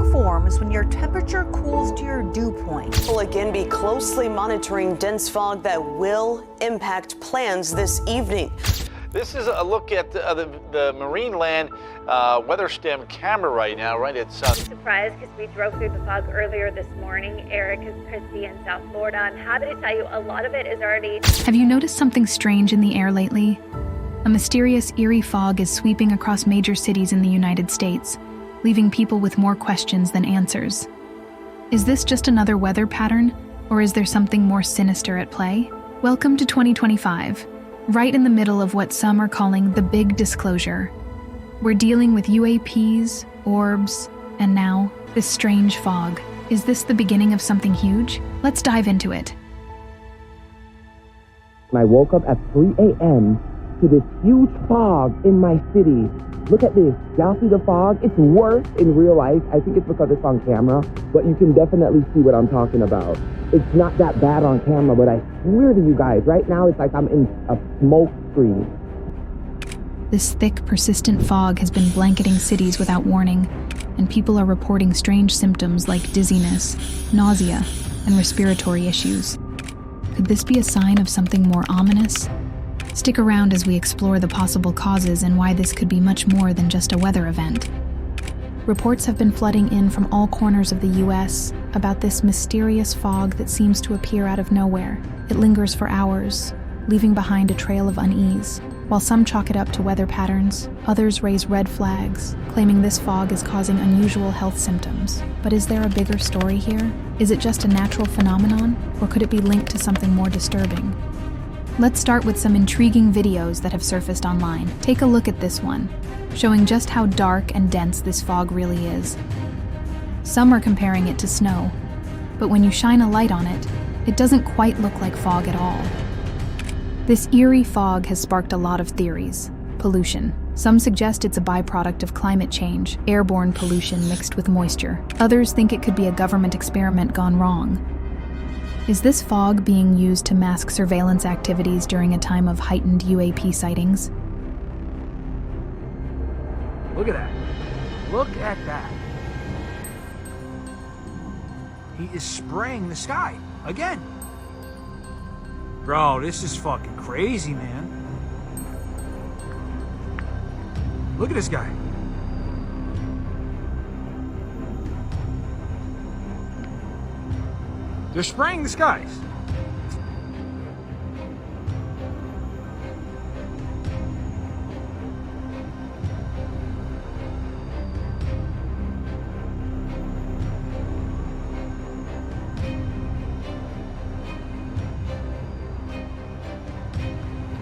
fog forms when your temperature cools to your dew point. We'll again be closely monitoring dense fog that will impact plans this evening. This is a look at the marine land weather stem camera right now, right? It's surprised because we drove through the fog earlier this morning. Eric is Christy in South Florida, and happy to tell you a lot of it is already... Have you noticed something strange in the air lately? A mysterious, eerie fog is sweeping across major cities in the United States, leaving people with more questions than answers. Is this just another weather pattern, or is there something more sinister at play? Welcome to 2025. Right in the middle of what some are calling the big disclosure. We're dealing with UAPs, orbs, and now this strange fog. Is this the beginning of something huge? Let's dive into it. I woke up at 3 a.m. to this huge fog in my city. Look at this. Y'all see the fog? It's worse in real life. I think it's because it's on camera, but you can definitely see what I'm talking about. It's not that bad on camera, but I swear to you guys, right now it's like I'm in a smoke screen. This thick, persistent fog has been blanketing cities without warning, and people are reporting strange symptoms like dizziness, nausea, and respiratory issues. Could this be a sign of something more ominous? Stick around as we explore the possible causes and why this could be much more than just a weather event. Reports have been flooding in from all corners of the U.S. about this mysterious fog that seems to appear out of nowhere. It lingers for hours, leaving behind a trail of unease. While some chalk it up to weather patterns, others raise red flags, claiming this fog is causing unusual health symptoms. But is there a bigger story here? Is it just a natural phenomenon, or could it be linked to something more disturbing? Let's start with some intriguing videos that have surfaced online. Take a look at this one, showing just how dark and dense this fog really is. Some are comparing it to snow, but when you shine a light on it, it doesn't quite look like fog at all. This eerie fog has sparked a lot of theories. Pollution. Some suggest it's a byproduct of climate change, airborne pollution mixed with moisture. Others think it could be a government experiment gone wrong. Is this fog being used to mask surveillance activities during a time of heightened UAP sightings? Look at that. Look at that. He is spraying the sky again. Bro, this is fucking crazy, man. Look at this guy. They're spraying the skies.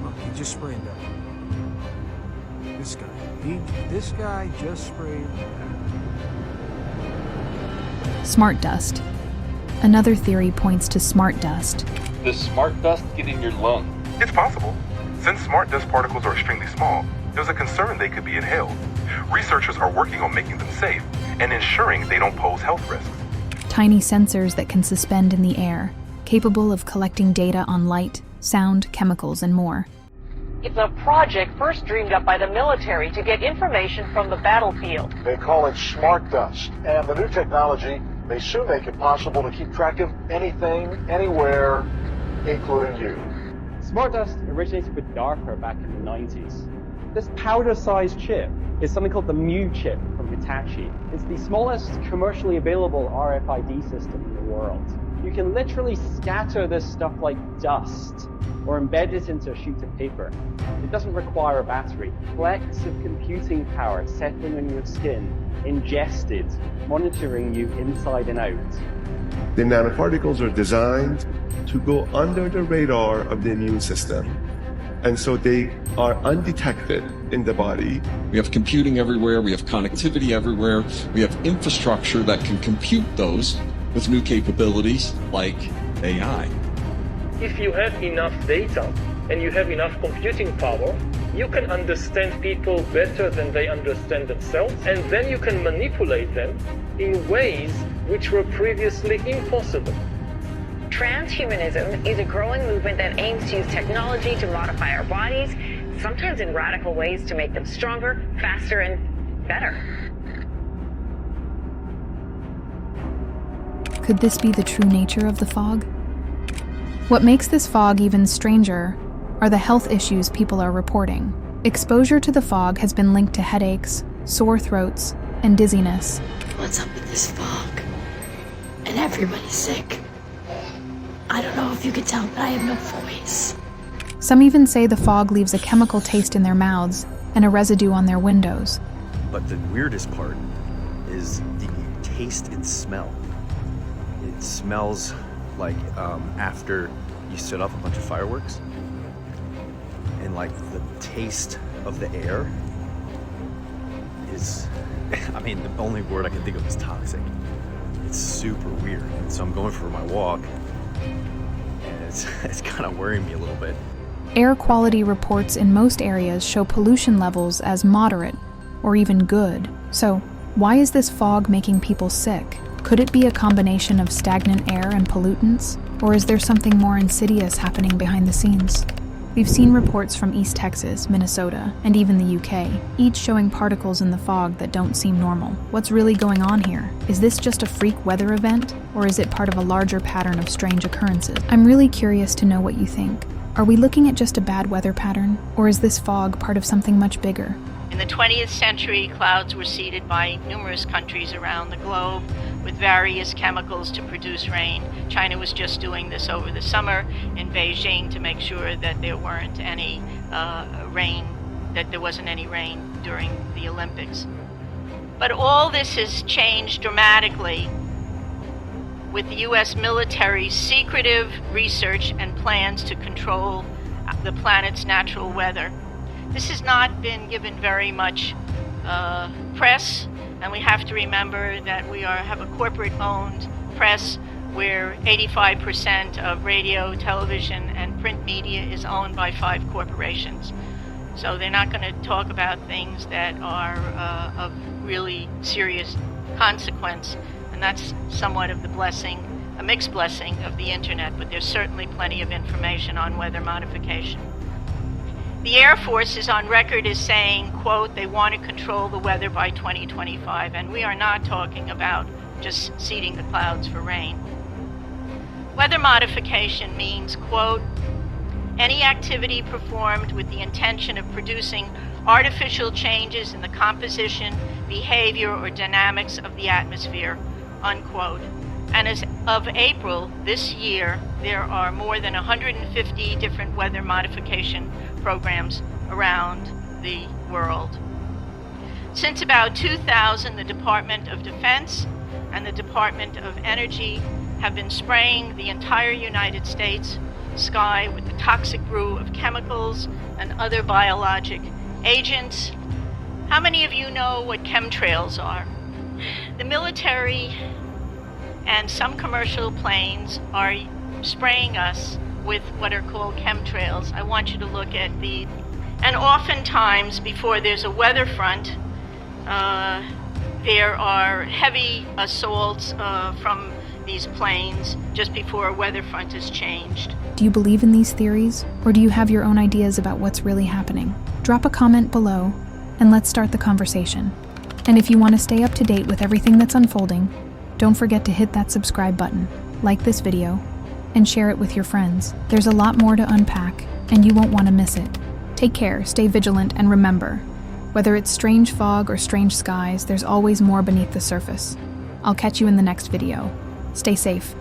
Look, he just sprayed that. This guy just sprayed that. Smart dust. Another theory points to smart dust. Does smart dust get in your lung? It's possible. Since smart dust particles are extremely small, there's a concern they could be inhaled. Researchers are working on making them safe and ensuring they don't pose health risks. Tiny sensors that can suspend in the air, capable of collecting data on light, sound, chemicals, and more. It's a project first dreamed up by the military to get information from the battlefield. They call it smart dust, and the new technology may soon make it possible to keep track of anything, anywhere, including you. Smart dust originated with DARPA back in the 90s. This powder-sized chip is something called the Mu chip from Hitachi. It's the smallest commercially available RFID system in the world. You can literally scatter this stuff like dust or embed it into a sheet of paper. It doesn't require a battery. Flecks of computing power settling on your skin, ingested, monitoring you inside and out. The nanoparticles are designed to go under the radar of the immune system, and so they are undetected in the body. We have computing everywhere, we have connectivity everywhere, we have infrastructure that can compute those with new capabilities like AI. If you have enough data and you have enough computing power, you can understand people better than they understand themselves, and then you can manipulate them in ways which were previously impossible. Transhumanism is a growing movement that aims to use technology to modify our bodies, sometimes in radical ways to make them stronger, faster, and better. Could this be the true nature of the fog? What makes this fog even stranger are the health issues people are reporting. Exposure to the fog has been linked to headaches, sore throats, and dizziness. What's up with this fog? And everybody's sick. I don't know if you could tell, but I have no voice. Some even say the fog leaves a chemical taste in their mouths and a residue on their windows. But the weirdest part is the taste and smell. It smells like after you set off a bunch of fireworks, and like the taste of the air is, I mean, the only word I can think of is toxic. It's super weird. And so I'm going for my walk, and it's kind of worrying me a little bit. Air quality reports in most areas show pollution levels as moderate or even good. So, why is this fog making people sick? Could it be a combination of stagnant air and pollutants? Or is there something more insidious happening behind the scenes? We've seen reports from East Texas, Minnesota, and even the UK, each showing particles in the fog that don't seem normal. What's really going on here? Is this just a freak weather event? Or is it part of a larger pattern of strange occurrences? I'm really curious to know what you think. Are we looking at just a bad weather pattern? Or is this fog part of something much bigger? In the 20th century, clouds were seeded by numerous countries around the globe with various chemicals to produce rain. China was just doing this over the summer in Beijing to make sure that there weren't any rain, that there wasn't any rain during the Olympics. But all this has changed dramatically with the U.S. military's secretive research and plans to control the planet's natural weather. This has not been given very much press, and we have to remember that we have a corporate-owned press where 85% of radio, television, and print media is owned by 5 corporations. So they're not going to talk about things that are of really serious consequence, and that's somewhat of the blessing, a mixed blessing of the internet, but there's certainly plenty of information on weather modification. The Air Force is on record as saying, quote, they want to control the weather by 2025, and we are not talking about just seeding the clouds for rain. Weather modification means, quote, any activity performed with the intention of producing artificial changes in the composition, behavior, or dynamics of the atmosphere, unquote. And as of April this year, there are more than 150 different weather modification programs around the world. Since about 2000, the Department of Defense and the Department of Energy have been spraying the entire United States sky with the toxic brew of chemicals and other biologic agents. How many of you know what chemtrails are? The military and some commercial planes are spraying us with what are called chemtrails. I want you to look at the, and oftentimes before there's a weather front, there are heavy assaults from these planes just before a weather front is changed. Do you believe in these theories, or do you have your own ideas about what's really happening? Drop a comment below, and let's start the conversation. And if you want to stay up to date with everything that's unfolding, don't forget to hit that subscribe button, like this video, and share it with your friends. There's a lot more to unpack, and you won't want to miss it. Take care, stay vigilant, and remember, whether it's strange fog or strange skies, there's always more beneath the surface. I'll catch you in the next video. Stay safe.